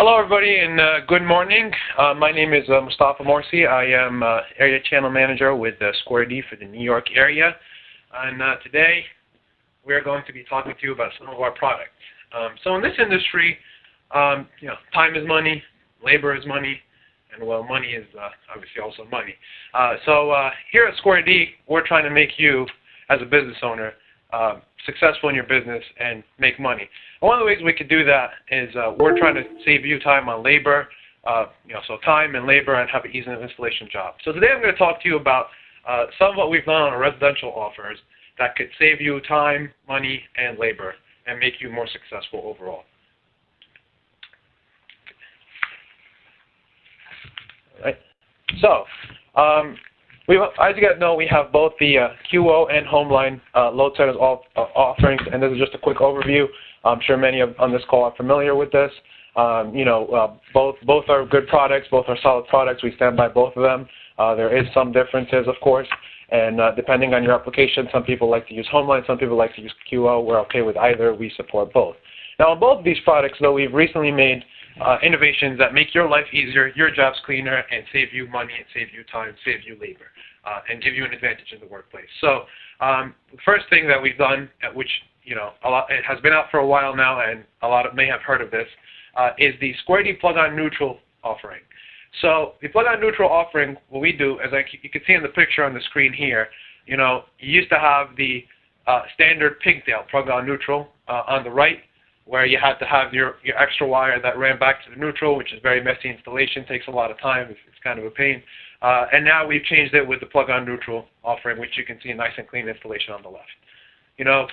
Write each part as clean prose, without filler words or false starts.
Hello, everybody, and good morning. My name is Mustafa Morsi. I am Area Channel Manager with Square D for the New York area. And today, we're going to be talking to you about some of our products. So in this industry, time is money, labor is money, and, well, money is obviously also money. So here at Square D, we're trying to make you, as a business owner, successful in your business and make money. One of the ways we could do that is we're trying to save you time on labor, so time and labor, and have an easy installation job. So today I'm going to talk to you about some of what we've done on our residential offers that could save you time, money, and labor and make you more successful overall. All right. So, as you guys know, we have both the QO and Homeline load centers offerings, and this is just a quick overview. I'm sure many on this call are familiar with this. Both are good products, both are solid products. We stand by both of them. There is some differences, of course, and depending on your application, some people like to use Homeline, some people like to use QO. We're okay with either. We support both. Now, on both of these products, though, we've recently made innovations that make your life easier, your jobs cleaner, and save you money, and save you time, save you labor, and give you an advantage in the workplace. So the first thing that we've done, which it has been out for a while now, and a lot of may have heard of this, is the Square D plug-on neutral offering. So the plug-on neutral offering, what we do, as you can see in the picture on the screen here, you used to have the standard pigtail plug-on neutral on the right, where you had to have your extra wire that ran back to the neutral, which is very messy installation, takes a lot of time, it's kind of a pain. And now we've changed it with the plug-on neutral offering, which you can see a nice and clean installation on the left.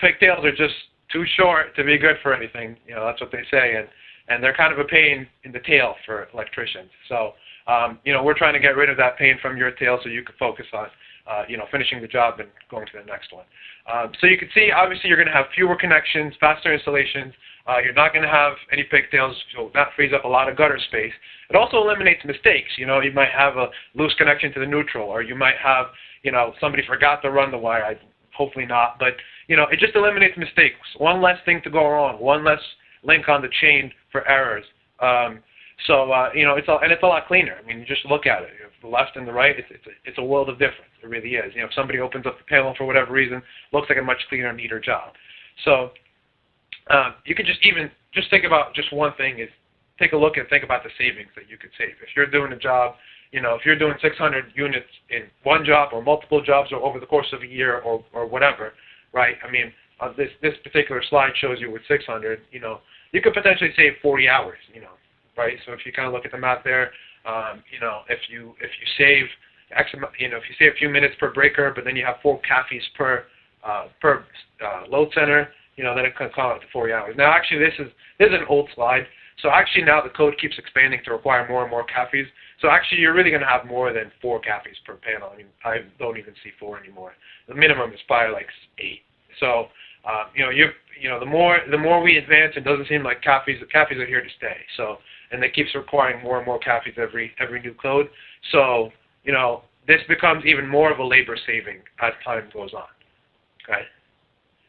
Pigtails are just too short to be good for anything. That's what they say, and they're kind of a pain in the tail for electricians. So, we're trying to get rid of that pain from your tail so you can focus on, finishing the job and going to the next one. So you can see, obviously, you're going to have fewer connections, faster installations. You're not going to have any pigtails, so that frees up a lot of gutter space. It also eliminates mistakes. You might have a loose connection to the neutral, or you might have, somebody forgot to run the wire. Hopefully not, but it just eliminates mistakes. One less thing to go wrong, one less link on the chain for errors. It's a lot cleaner. I mean, you just look at it. The left and the right, it's a world of difference. It really is. If somebody opens up the panel for whatever reason, looks like a much cleaner, neater job. So you could just think about just one thing is take a look and think about the savings that you could save. If you're doing a job, if you're doing 600 units in one job or multiple jobs or over the course of a year or whatever, right? I mean, this particular slide shows you with 600, you could potentially save 40 hours, right? So if you kind of look at the math there, if you save X amount, if you save a few minutes per breaker, but then you have 4 CAFEs per load center, then it can come out to 40 hours. Now, actually, this is an old slide. So actually now the code keeps expanding to require more and more CAFEs. So actually you're really going to have more than 4 CAFEs per panel. I mean, I don't even see 4 anymore. The minimum is probably like 8. So, the more we advance, it doesn't seem like CAFEs are here to stay. So, and it keeps requiring more and more CAFEs every new code. So, this becomes even more of a labor saving as time goes on. Okay.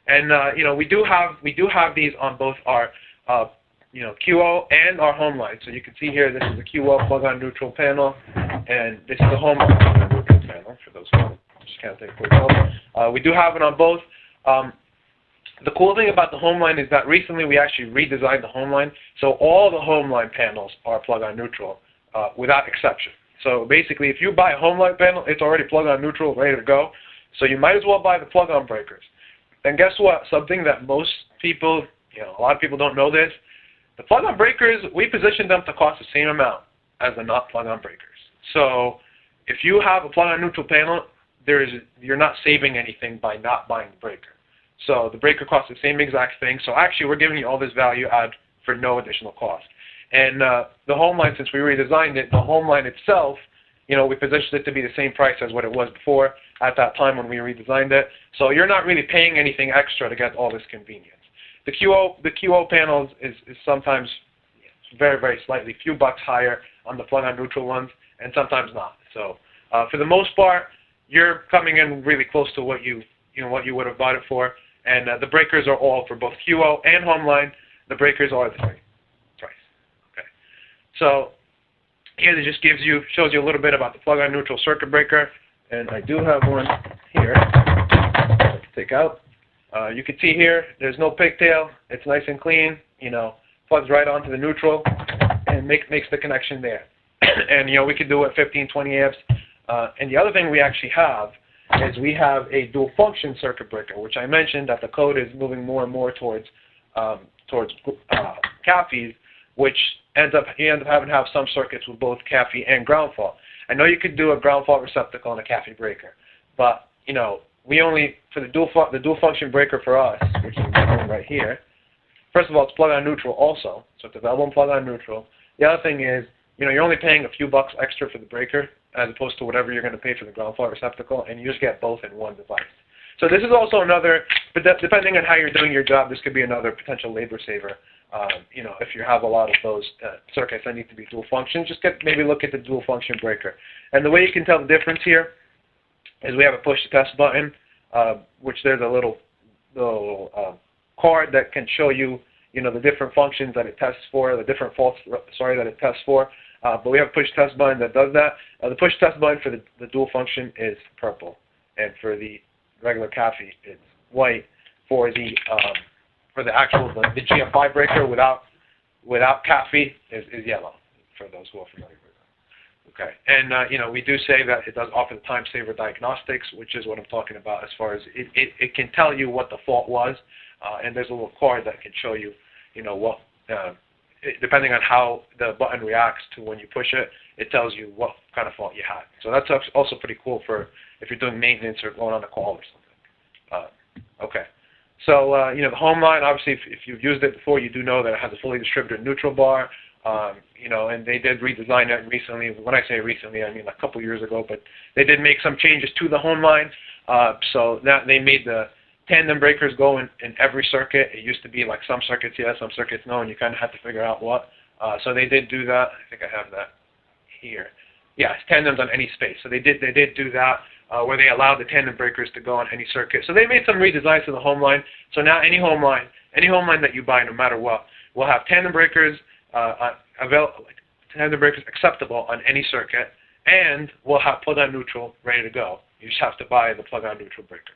And we do have these on both our QO and our Homeline. So you can see here, this is a QO plug-on neutral panel, and this is a Homeline plug-on neutral panel for those who just can't take quick notes. We do have it on both. The cool thing about the Homeline is that recently we actually redesigned the Homeline, so all the Homeline panels are plug-on neutral without exception. So basically, if you buy a Homeline panel, it's already plug-on neutral, ready to go. So you might as well buy the plug-on breakers. And guess what? Something that most people, a lot of people don't know this. The plug-on breakers, we position them to cost the same amount as the not plug-on breakers. So if you have a plug-on neutral panel, you're not saving anything by not buying the breaker. So the breaker costs the same exact thing. So actually, we're giving you all this value add for no additional cost. And the Homeline, since we redesigned it, the Homeline itself, we positioned it to be the same price as what it was before at that time when we redesigned it. So you're not really paying anything extra to get all this convenience. The QO panels is sometimes very, very slightly, few bucks higher on the plug-on neutral ones, and sometimes not. So for the most part, you're coming in really close to what you would have bought it for. And the breakers are all for both QO and Homeline. The breakers are the same price. Okay. So here it just shows you a little bit about the plug-on neutral circuit breaker, and I do have one here to take out. You can see here, there's no pigtail. It's nice and clean. Plugs right onto the neutral and makes the connection there. And we could do it 15, 20 amps. And the other thing we actually have is we have a dual function circuit breaker, which I mentioned that the code is moving more and more towards CAFEs, which you end up having to have some circuits with both CAFE and ground fault. I know you could do a ground fault receptacle on a CAFE breaker, but we only, for the dual function breaker for us, which is right here. First of all, it's plug-on neutral also, so it's available in plug-on neutral. The other thing is, you're only paying a few bucks extra for the breaker as opposed to whatever you're going to pay for the ground fault receptacle, and you just get both in one device. So this is also another, but depending on how you're doing your job, this could be another potential labor saver. If you have a lot of those circuits that need to be dual function, just maybe look at the dual function breaker. And the way you can tell the difference here is we have a push to test button, which there's a little card that can show you, the different functions that it tests for, the different faults, that it tests for. But we have a push test button that does that. The push test button for the dual function is purple, and for the regular CAFE it's white. For the actual the GFI breaker without CAFE is yellow. For those who are familiar with that. Okay, and we do say that it does offer the time saver diagnostics, which is what I'm talking about as far as it can tell you what the fault was, and there's a little card that can show you, what. Depending on how the button reacts to when you push it, it tells you what kind of fault you had. So that's also pretty cool for if you're doing maintenance or going on a call or something. Okay. So, the home line, obviously, if you've used it before, you do know that it has a fully distributed neutral bar, and they did redesign it recently. When I say recently, I mean a couple years ago, but they did make some changes to the home line. So that they made the tandem breakers go in every circuit. It used to be like some circuits yes, some circuits no, and you kind of had to figure out what. So they did do that. I think I have that here. Yeah, it's tandems on any space. So they did do that where they allowed the tandem breakers to go on any circuit. So they made some redesigns to the home line. So now any home line that you buy, no matter what, will have tandem breakers tandem breakers acceptable on any circuit, and will have plug-on neutral ready to go. You just have to buy the plug-on neutral breaker.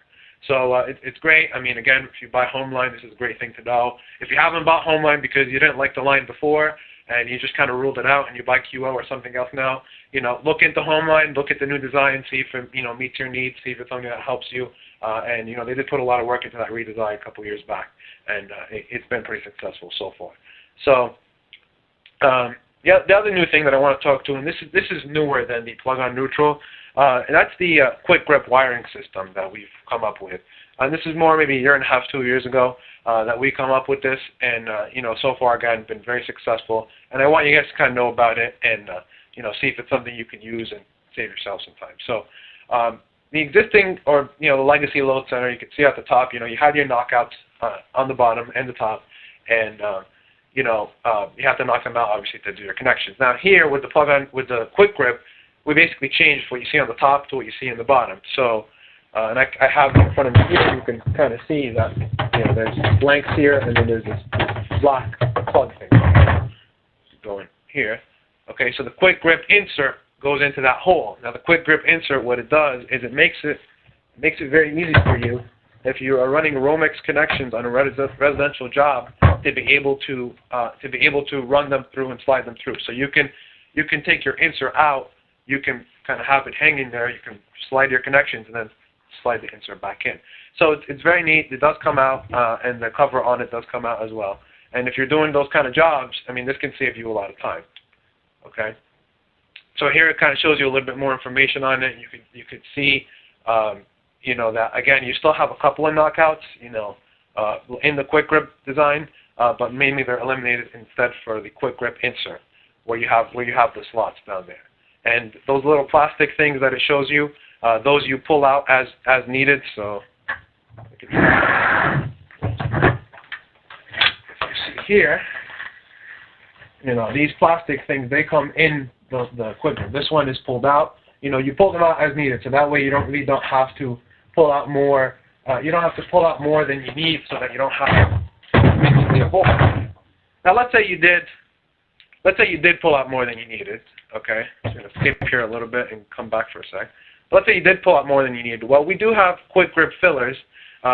So it's great. I mean, again, if you buy Homeline, this is a great thing to know. If you haven't bought Homeline because you didn't like the line before and you just kind of ruled it out and you buy QO or something else now, look into Homeline, look at the new design, see if it meets your needs, see if it's something that helps you. And they did put a lot of work into that redesign a couple years back, and it's been pretty successful so far. So the other new thing that I want to talk to, and this is newer than the plug-on neutral, and that's the quick grip wiring system that we've come up with. And this is more maybe a year and a half, 2 years ago that we come up with this, and so far again been very successful. And I want you guys to kind of know about it and see if it's something you can use and save yourself some time. So the existing the legacy load center, you can see at the top, you have your knockouts on the bottom and the top, and you have to knock them out obviously to do your connections. Now here with the quick grip, we basically changed what you see on the top to what you see in the bottom. So, and I have in front of me here, you can kind of see that there's blanks here, and then there's this black plug thing going here. Okay, so the quick grip insert goes into that hole. Now the quick grip insert, what it does is it makes it very easy for you if you are running Romex connections on a residential job to be able to run them through and slide them through. So you can take your insert out. You can kind of have it hanging there. You can slide your connections and then slide the insert back in. So it's very neat. It does come out, and the cover on it does come out as well. And if you're doing those kind of jobs, I mean, this can save you a lot of time. Okay. So here it kind of shows you a little bit more information on it. You could see, that again, you still have a couple of knockouts, in the quick grip design, but mainly they're eliminated instead for the quick grip insert, where you have the slots down there. And those little plastic things that it shows you, those you pull out as needed. So if you see here, these plastic things, they come in the equipment. This one is pulled out. You pull them out as needed, so that way you really don't have to pull out more. You don't have to pull out more than you need, so that you don't have basically a hole. Now let's say you did let's say you did pull out more than you needed, okay? I'm going to skip here a little bit and come back for a sec. Let's say you did pull out more than you needed. Well, we do have quick grip fillers,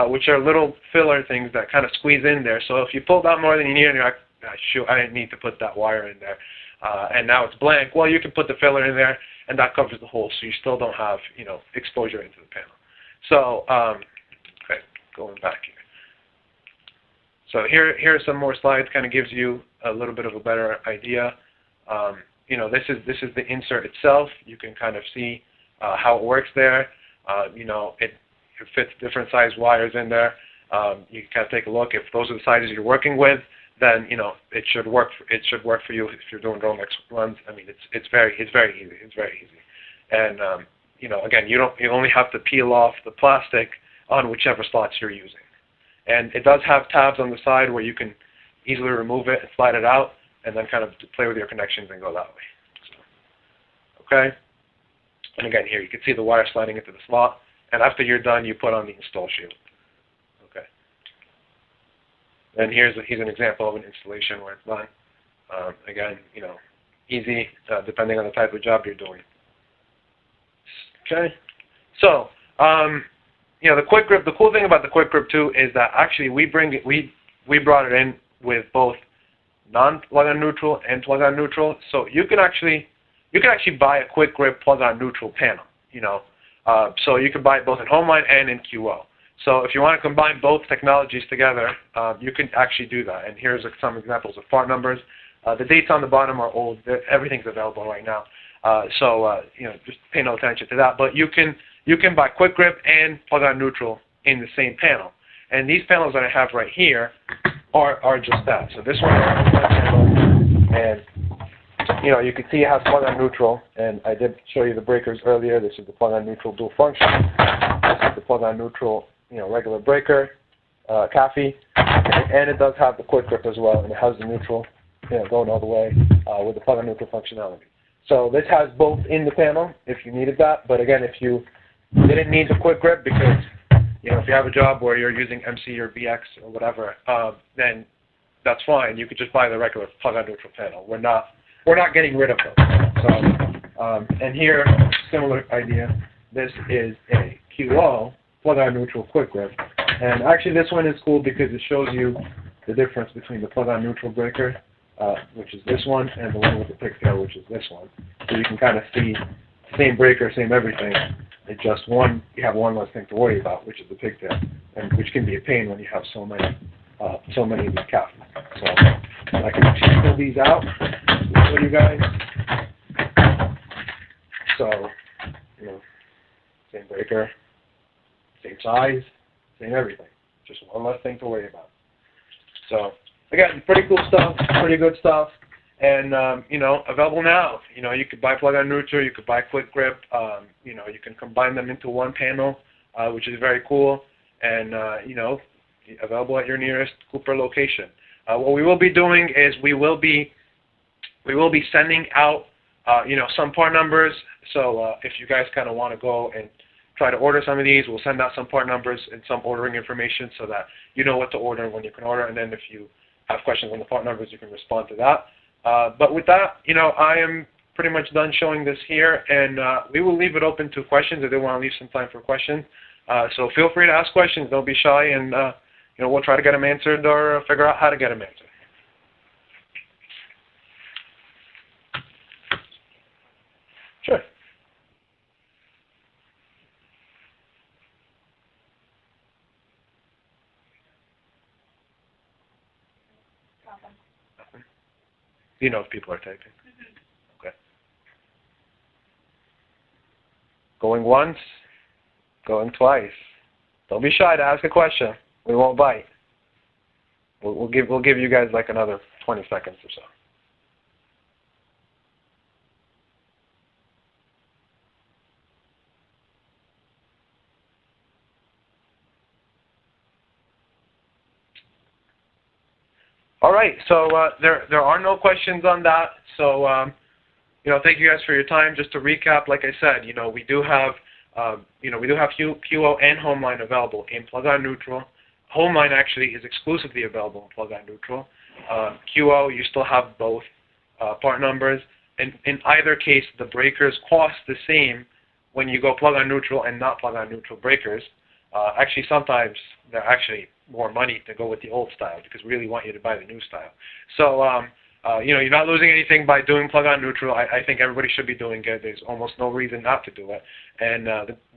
which are little filler things that kind of squeeze in there. So if you pulled out more than you needed, and you're like, shoot, I didn't need to put that wire in there, and now it's blank, well, you can put the filler in there, and that covers the hole, so you still don't have, exposure into the panel. So, okay, going back here. So here are some more slides. Kind of gives you a little bit of a better idea. This is the insert itself. You can kind of see how it works there. It fits different size wires in there. You can kind of take a look. If those are the sizes you're working with, then it should work. It should work for you if you're doing Romex runs. I mean, it's very easy. It's very easy. And again, you only have to peel off the plastic on whichever slots you're using. And it does have tabs on the side where you can easily remove it and slide it out, and then kind of play with your connections and go that way. So, okay. And again, here you can see the wire sliding into the slot. And after you're done, you put on the install shield. Okay. And here's an example of an installation where it's done. Again, easy, depending on the type of job you're doing. Okay. So, the quick grip. The cool thing about the quick grip too is that actually we brought it in with both non-plug-on neutral and plug-on neutral. So you can actually buy a quick grip plug-on neutral panel. So you can buy it both in HomeLine and in QO. So if you want to combine both technologies together, you can actually do that. And here's some examples of part numbers. The dates on the bottom are old. Everything's available right now. Just pay no attention to that. But you can buy quick grip and plug-on neutral in the same panel. And these panels that I have right here are just that. So this one is a panel, and you can see it has plug-on neutral, and I did show you the breakers earlier. This is the plug-on neutral dual function. This is the plug-on neutral, regular breaker, CAFE, and it does have the quick grip as well, and it has the neutral, going all the way with the plug-on neutral functionality. So this has both in the panel if you needed that, but again, if you didn't need the quick grip because if you have a job where you're using MC or BX or whatever, then that's fine. You could just buy the regular plug-on neutral panel. We're not getting rid of them. So, and here, similar idea. This is a QO plug-on neutral quick grip, and actually this one is cool because it shows you the difference between the plug-on neutral breaker, which is this one, and the one with the pigtail, which is this one. So you can kind of see same breaker, same everything. It's just you have one less thing to worry about, which is the pigtail, and which can be a pain when you have so many of these CAFs. So I can actually pull these out for you guys. So, same breaker, same size, same everything. Just one less thing to worry about. So, again, pretty cool stuff, pretty good stuff. And, available now. You could buy plug-on neutral, you could buy quick grip, you can combine them into one panel, which is very cool, and, available at your nearest Cooper location. What we will be doing is we will be sending out, some part numbers. So if you guys kind of want to go and try to order some of these, we'll send out some part numbers and some ordering information so that you know what to order and when you can order, and then if you have questions on the part numbers, you can respond to that. But with that, I am pretty much done showing this here, and we will leave it open to questions if they want to leave some time for questions. So feel free to ask questions. Don't be shy, and we'll try to get them answered or figure out how to get them answered. Sure. Do you know if people are typing? Mm-hmm. Okay. Going once, going twice. Don't be shy to ask a question. We won't bite. We'll give you guys like another 20 seconds or so. All right, so there are no questions on that. So thank you guys for your time. Just to recap, like I said, we do have QO and HomeLine available in plug-on neutral. HomeLine actually is exclusively available in plug-on neutral. QO, you still have both. part numbers. In either case, the breakers cost the same when you go plug-on neutral and not plug-on neutral breakers. Actually, sometimes they're actually more money to go with the old style because we really want you to buy the new style. So, you're not losing anything by doing plug-on neutral. I think everybody should be doing it. There's almost no reason not to do it. And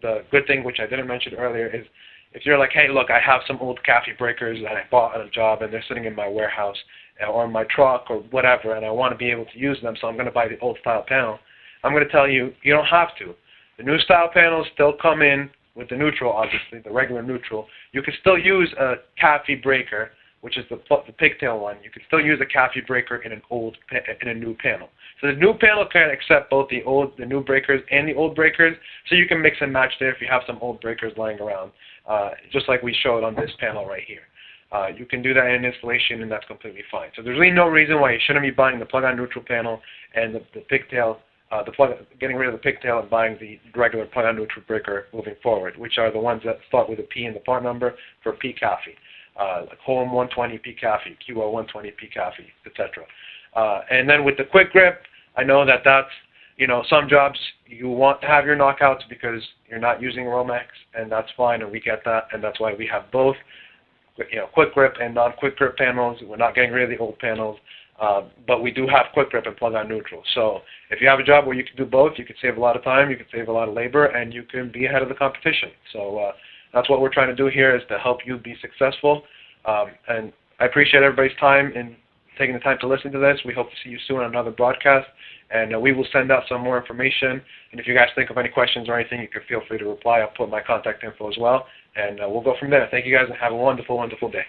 the good thing, which I didn't mention earlier, is if you're like, hey, look, I have some old CAFI breakers that I bought at a job and they're sitting in my warehouse or in my truck or whatever, and I want to be able to use them, so I'm going to buy the old style panel. I'm going to tell you, you don't have to. The new style panels still come in with the neutral, obviously, the regular neutral. You can still use a CAFI breaker, which is the pigtail one. You can still use a CAFI breaker in a new panel. So the new panel can accept both the new breakers and the old breakers, so you can mix and match there if you have some old breakers lying around, just like we showed on this panel right here. You can do that in installation, and that's completely fine. So there's really no reason why you shouldn't be buying the plug-on neutral panel and the pigtail, getting rid of the pigtail and buying the regular plug-on neutral breaker moving forward, which are the ones that start with a P in the part number for PCAFI, like Home 120 PCAFI, QO 120 PCAFI, etc. And then with the quick grip, I know that that's, some jobs you want to have your knockouts because you're not using Romex, and that's fine, and we get that, and that's why we have both. Quick grip and non-quick grip panels. We're not getting rid of the old panels, but we do have quick grip and plug-on neutral. So if you have a job where you can do both, you can save a lot of time, you can save a lot of labor, and you can be ahead of the competition. So that's what we're trying to do here, is to help you be successful. And I appreciate everybody's time and taking the time to listen to this. We hope to see you soon on another broadcast, and we will send out some more information. And if you guys think of any questions or anything, you can feel free to reply. I'll put my contact info as well. And we'll go from there. Thank you guys, and have a wonderful, wonderful day.